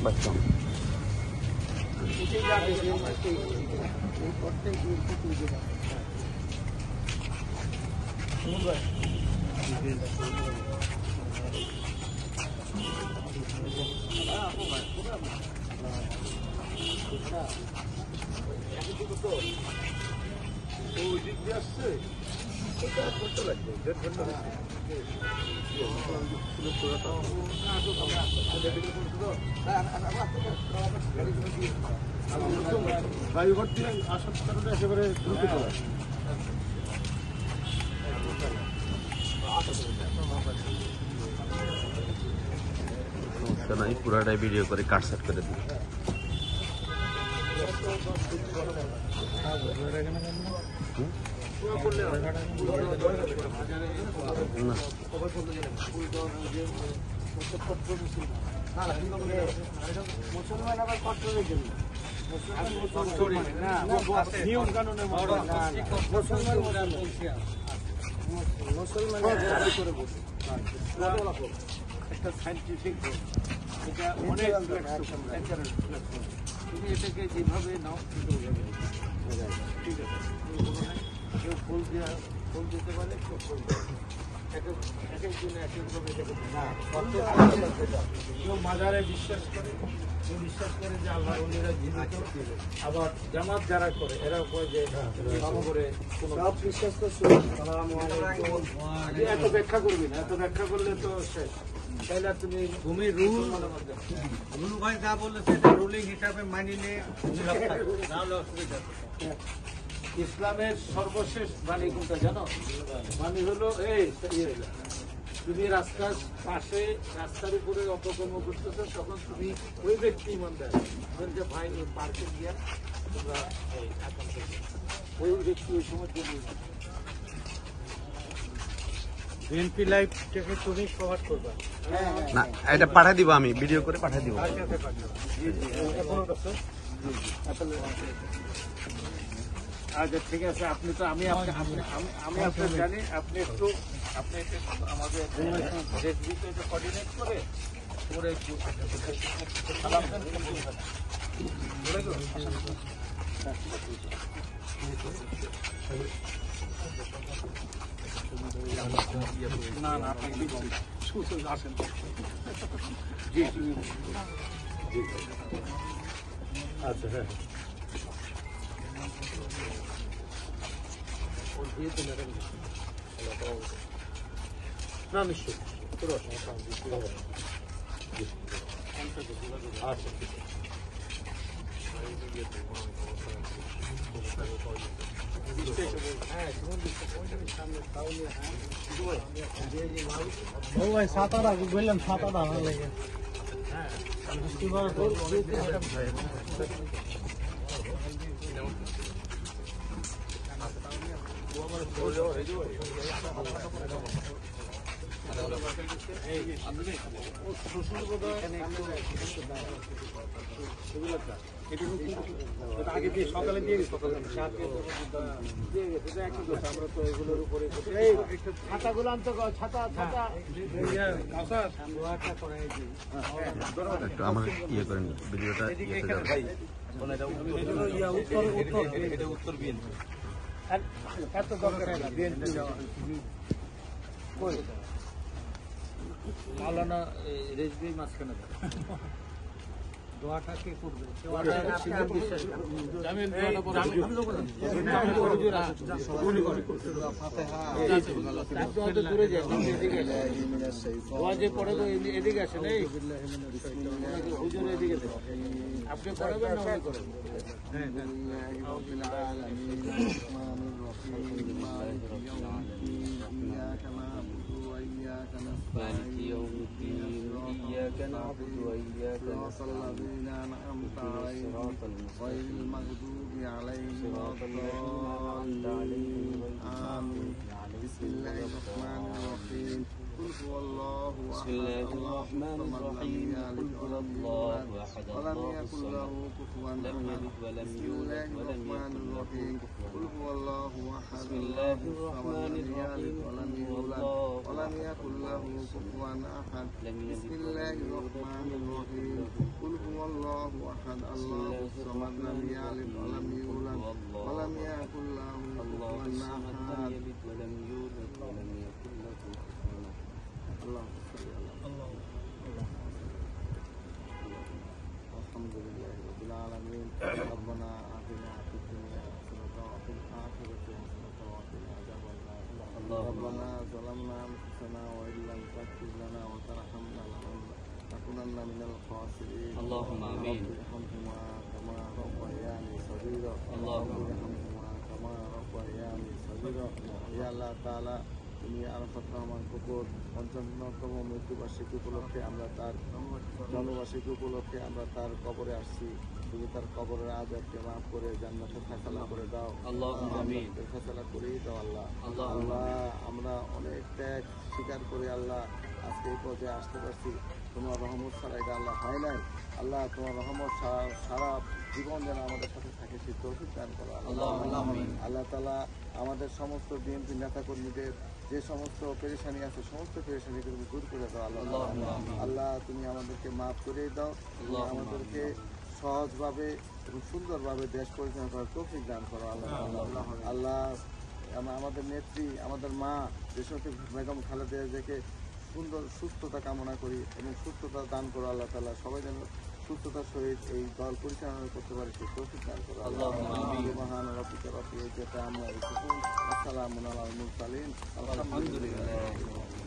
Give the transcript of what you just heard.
বাঁচতাম বায়ুঘর দিয়ে আসার কারণে একেবারে দ্রুত চলে আসে। সমস্যা নাই, পুরাটাই ভিডিও করে কাট সেট করে দিই। মুসলমান আবার কট্টরের জন্য নিয়ম কানুনের মুসলমান একটা সাইন্টিফিক এটা অনেক তুমি এটাকে যেভাবে নাও ঠিক আছে। কেউ ফুল দিতে পারে, কেউ ফুল এক একজনে এক একভাবে কেউ মাজারে বিশ্বাস করে, কেউ বিশ্বাস করে যে আল্লাহ উনিরা জীবিত, আবার জামাত যারা করে এরাও কয় যে সব বিশ্বাস তো এত ব্যাখ্যা করবি না, এত ব্যাখ্যা করলে তো শেষ। তাহলে তুমি ভূমির রুল ভাই যা বললে সেটা রুলিং হিসাবে মানিলে অসুবিধা। ইসলামের সর্বশেষ বাণী কোনটা জানো? বাণী হলো তুমি রাস্তার পাশে রাস্তার উপরে অপকর্ম করতেছো, তখন তুমি ওই ব্যক্তি ইমানদার যে ভাই পার্কে গিয়া তোমরা ওই ব্যক্তি ওই সময় বিএনপি লাইভটাকে তুমি কভার করবা না, এটা পাঠিয়ে দিব, আমি ভিডিও করে পাঠিয়ে দিব। আচ্ছা ঠিক আছে, আপনি তো আমি আপনার জানি, আপনি একটু আমাদের কোঅর্ডিনেট করে ওরা একটু সালাম দেন। না না আপনি আসেন। জি জি আচ্ছা হ্যাঁ না নিশ্চয় আচ্ছা ঠিক আছে। সাঁতার আগে বললাম, সাঁতার আনা লাগে আগে দিয়ে সকালে দিয়ে গেছি, আমরা তো এগুলোর উপরে ছাতাগুলো আনতে ছাতা ছাতা একটু আমার ইয়ে করেন ভিডিওটা ইয়েতে যাবে। উত্তর বিএনপি এত দরকার না বিএনপি কই মাওলানা রেজবি মাঝখানে দোয়াটা কে করবে? দূরে যায়, দোয়া যে পড়ে তো এদিকে আসে নেই, হুজুর এদিকে আপনি পড়াবেন না উনি করবেন। مالك يوم الدين إياك نعبد وإياك نستعين أنعمت عليهم غير المغضوب عليهم ولا الضالين آمين. بسم الله الرحمن الرحيم. قل هو الله بسم الله الرحمن الرحيم قل هو الله أحد الله الصمد لم يلد ولم يولد ولم يكن له كفوا قل هو الله أحد بسم الله الرحمن الرحيم ولم قل هو يولد الله ولم يكن له كفوا أحد لم يلد بسم الله الرحمن الرحيم قل هو الله أحد الله الصمد لم يلد ولم يولد ولم يكن له الله كفوا الصمد لم أحد يلد ولم يولد ولم يكن له كفوا أحد اللهم صل على الحمد لله رب العالمين ربنا آتنا في الدنيا حسنة وفي الآخرة حسنة وقنا عذاب النار ربنا ظلمنا أنفسنا وإن لم تغفر لنا وترحمنا لنكونن من الخاسرين اللهم آمين. رب ارحمهما كما ربياني صغيرا اللهم رب ارحمهما كما ربياني صغيرا يا الله تعالى তুমি আরাফাত রহমান কুকুর ৫৫তম মৃত্যুবার্ষিকী উপলক্ষে আমরা তার জন্মবার্ষিকী উপলক্ষে আমরা তার কবরে আসছি। তুমি তার কবরের আযাবকে মাফ করে জান্নাতে ফয়সালা করে দাও। আল্লাহুম্মা আমিন। ফয়সালা করেই দাও আল্লাহ। আল্লাহুম্মা আল্লাহ আমরা অনেক ত্যাগ স্বীকার করে আল্লাহ আজকে এই পর্যায়ে আসতে পারছি। তোমার রহমত ছাড়া এটা আল্লাহ হয় নাই। আল্লাহ তোমার রহমত সারা জীবন যেন আমাদের সাথে থাকে সেই তৌফিক দান করো আল্লাহুম্মা আমিন। আল্লাহ তাআলা আমাদের সমস্ত বিএনপি নেতাকর্মীদের যে সমস্ত পেরেশানি আছে সমস্ত পেরেশানিকে তুমি দূর করে দাও আল্লাহ। আল্লাহুম্মা আমিন। আল্লাহ তুমি আমাদেরকে মাফ করে দাও। তুমি আল্লাহুম্মা আমাদেরকে সহজভাবে এবং সুন্দরভাবে দেশ পরিচালনা করার তৌফিক দান করো আল্লাহ। আল্লাহ আমাদের নেত্রী আমাদের মা দেশকে বেগম খালেদা জিয়াকে সুন্দর সুস্থতা কামনা করি এবং সুস্থতা দান করো আল্লাহ তাআলা। সবাই যেন সুস্থতার সহিত এই দল পরিচালনা করতে পারে সেই তৌফিক দান করো আল্লাহ। মহান রব্বিকা রব্বিল ইজ্জাতি আম্মা ইয়াসিফুন ওয়া সালামুন আলাল মুরসালিন আলহামদুলিল্লাহ।